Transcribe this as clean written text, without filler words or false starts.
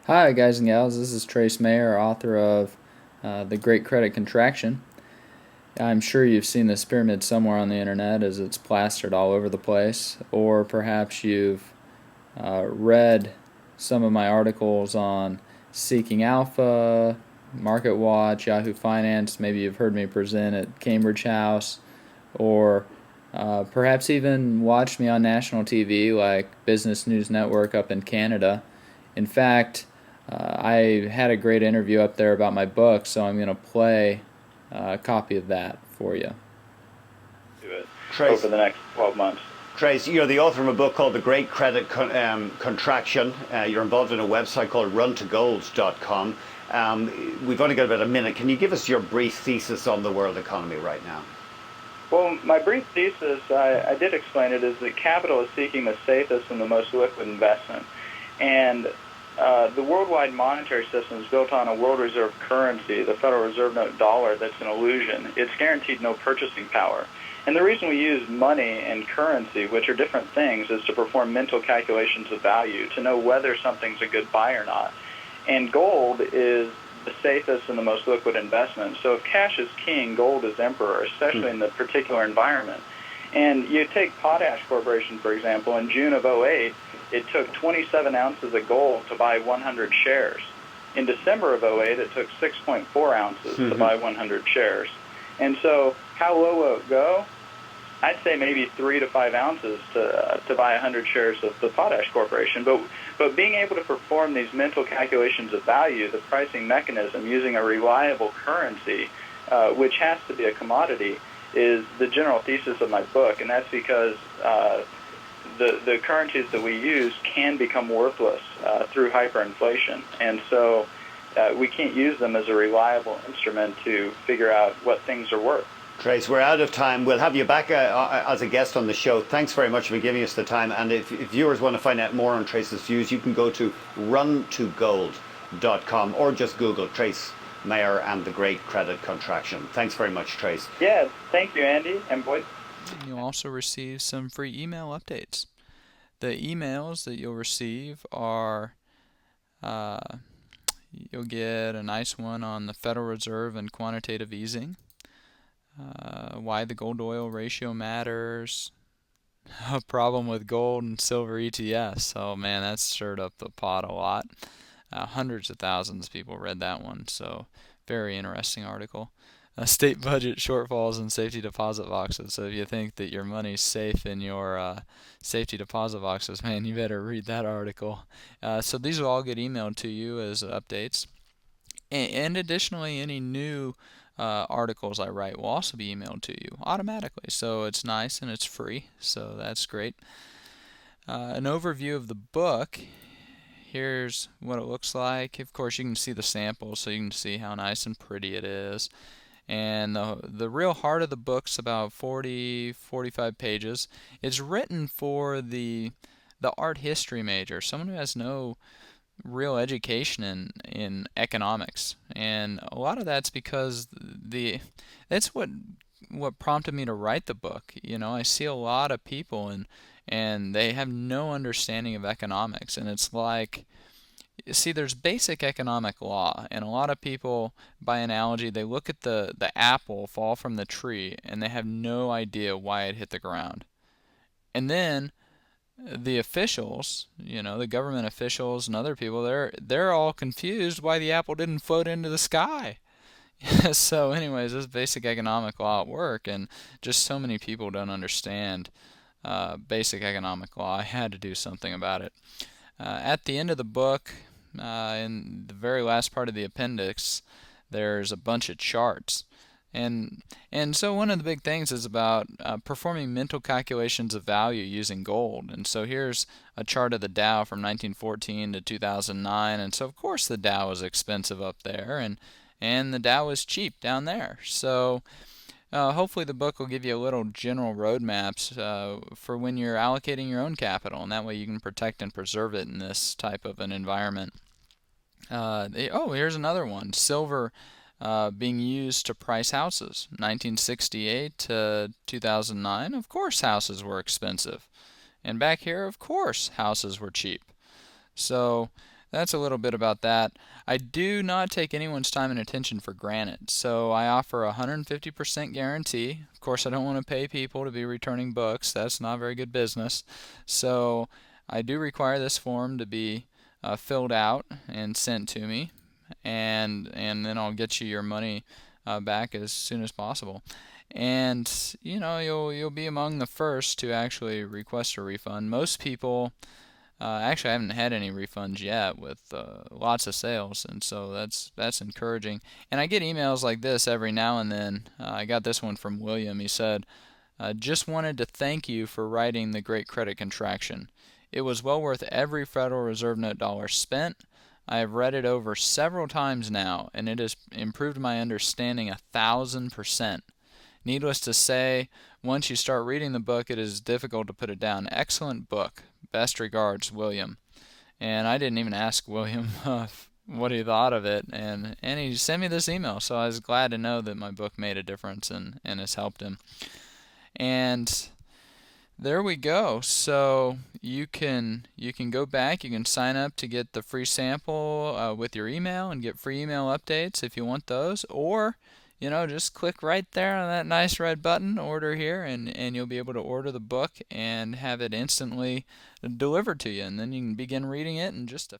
Hi, guys and gals. This is Trace Mayer, author of The Great Credit Contraction. I'm sure you've seen this pyramid somewhere on the internet as it's plastered all over the place, or perhaps you've read some of my articles on Seeking Alpha, Market Watch, Yahoo Finance. Maybe you've heard me present at Cambridge House, or perhaps even watched me on national TV like Business News Network up in Canada. In fact, I had a great interview up there about my book, so I'm going to play a copy of that for you. Do it over Trace, the next 12 months. Trace, you're the author of a book called The Great Credit Contraction. You're involved in a website called runtogold.com. We've only got about a minute. Can you give us your brief thesis on the world economy right now? Well, my brief thesis, I did explain it, is that capital is seeking the safest and the most liquid investment. And the worldwide monetary system is built on a world reserve currency, the Federal Reserve Note dollar, that's an illusion. It's guaranteed no purchasing power. And the reason we use money and currency, which are different things, is to perform mental calculations of value, to know whether something's a good buy or not. And gold is the safest and the most liquid investment. So if cash is king, gold is emperor, especially in the particular environment. And you take Potash Corporation, for example, in June of '08, it took 27 ounces of gold to buy 100 shares. In December of '08, it took 6.4 ounces to buy 100 shares. And so how low will it go? I'd say maybe 3 to 5 ounces to buy 100 shares of the Potash Corporation. But being able to perform these mental calculations of value, the pricing mechanism using a reliable currency, which has to be a commodity, is the general thesis of my book. And that's because the currencies that we use can become worthless through hyperinflation. And so we can't use them as a reliable instrument to figure out what things are worth. Trace, we're out of time. We'll have you back as a guest on the show. Thanks very much for giving us the time. And if viewers want to find out more on Trace's views, you can go to runtogold.com or just Google Trace Mayer and the Great Credit Contraction. Thanks very much, Trace. Yeah, thank you, Andy and Boyd. You'll also receive some free email updates. The emails that you'll receive are uh, you'll get a nice one on the Federal Reserve and quantitative easing, why the gold-oil ratio matters, a problem with gold and silver ETFs. So man, that's stirred up the pot a lot. Hundreds of thousands of people read that one, so very interesting article. State budget shortfalls in safety deposit boxes. So if you think that your money's safe in your safety deposit boxes, man, you better read that article. So these will all get emailed to you as updates. And additionally, any new articles I write will also be emailed to you automatically. So it's nice and it's free, so that's great. An overview of the book. Here's what it looks like. Of course, you can see the sample, so you can see how nice and pretty it is. And the real heart of the book's about 45 pages. It's written for the art history major, someone who has no real education in economics. And a lot of that's because that's what prompted me to write the book. I see a lot of people and they have no understanding of economics, and it's like, see, there's basic economic law, and a lot of people, by analogy, they look at the apple fall from the tree and they have no idea why it hit the ground. And then the officials, the government officials and other people, they're all confused why the apple didn't float into the sky. So anyways, this basic economic law at work, and just so many people don't understand basic economic law. I had to do something about it. At the end of the book, in the very last part of the appendix, there's a bunch of charts. And so one of the big things is about performing mental calculations of value using gold. And so here's a chart of the Dow from 1914 to 2009. And so of course the Dow was expensive up there, and the Dow was cheap down there. So hopefully the book will give you a little general roadmaps for when you're allocating your own capital, and that way you can protect and preserve it in this type of an environment. Here's another one. Silver being used to price houses. 1968 to 2009, of course houses were expensive. And back here, of course, houses were cheap. So that's a little bit about that. I do not take anyone's time and attention for granted, so I offer a 150% guarantee. Of course, I don't want to pay people to be returning books. That's not very good business. So I do require this form to be filled out and sent to me, and then I'll get you your money back as soon as possible. And you'll be among the first to actually request a refund. Most people actually, I haven't had any refunds yet with lots of sales, and so that's encouraging. And I get emails like this every now and then. I got this one from William. He said, "Just wanted to thank you for writing The Great Credit Contraction. It was well worth every Federal Reserve note dollar spent. I have read it over several times now, and it has improved my understanding 1,000%. Needless to say, once you start reading the book, it is difficult to put it down. Excellent book. Best regards, William." And I didn't even ask William what he thought of it, and he sent me this email, so I was glad to know that my book made a difference and has helped him. And there we go. So you can go back, you can sign up to get the free sample with your email and get free email updates if you want those, or just click right there on that nice red button, order here, and you'll be able to order the book and have it instantly delivered to you, and then you can begin reading it in just a